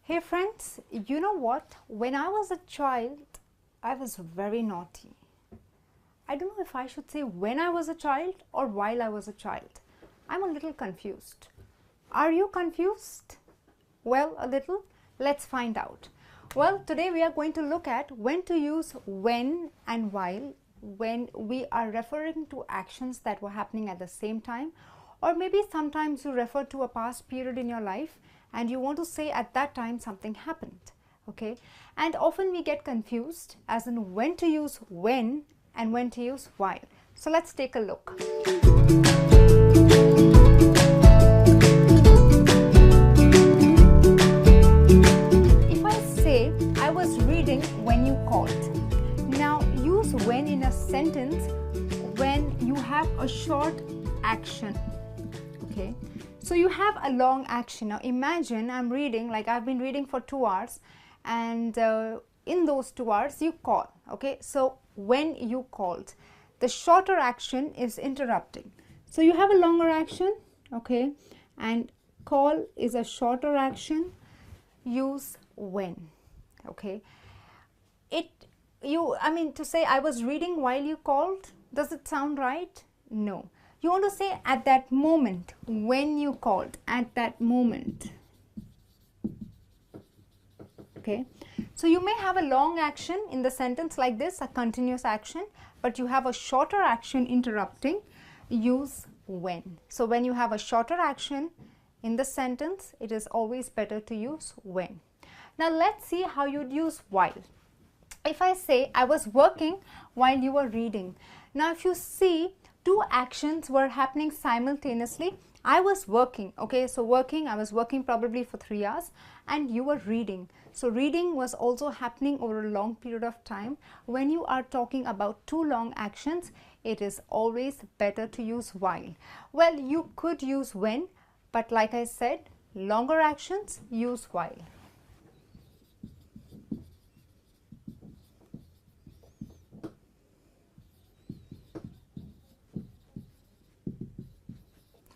Hey friends, you know what? When I was a child, I was very naughty. I don't know if I should say when I was a child or while I was a child. I'm a little confused. Are you confused? Well, a little. Let's find out. Well, today we are going to look at when to use when and while when we are referring to actions that were happening at the same time, or maybe sometimes you refer to a past period in your life and you want to say at that time something happened. Okay, and often we get confused as in when to use when and when to use while. So let's take a look. If I say I was reading when you called, now use when in a sentence when you have a short action. Okay, so you have a long action. Now imagine I'm reading, like I've been reading for 2 hours, and in those 2 hours you call. Okay, so when you called, the shorter action is interrupting. So you have a longer action, okay, and call is a shorter action. Use when. Okay, to say I was reading while you called, does it sound right? No. You want to say at that moment when you called, at that moment. Okay, so you may have a long action in the sentence like this, a continuous action, but you have a shorter action interrupting. Use when. So when you have a shorter action in the sentence, it is always better to use when. Now let's see how you'd use while. If I say I was working while you were reading, now if you see, two actions were happening simultaneously. I was working, okay, so working, I was working probably for 3 hours, and you were reading. So reading was also happening over a long period of time. When you are talking about two long actions, it is always better to use while. Well, you could use when, but like I said, longer actions, use while.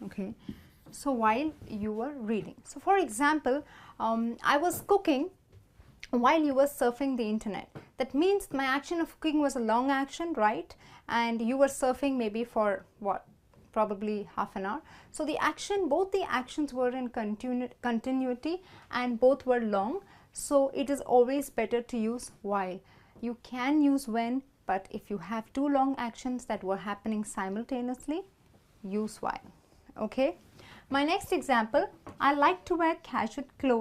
Okay, so while you were reading. So for example, I was cooking while you were surfing the internet. That means my action of cooking was a long action, right? And you were surfing maybe for what? Probably half an hour. So the action, both the actions were in continuity and both were long. So it is always better to use while. You can use when, but if you have two long actions that were happening simultaneously, use while. Okay, my next example, I like to wear casual clothes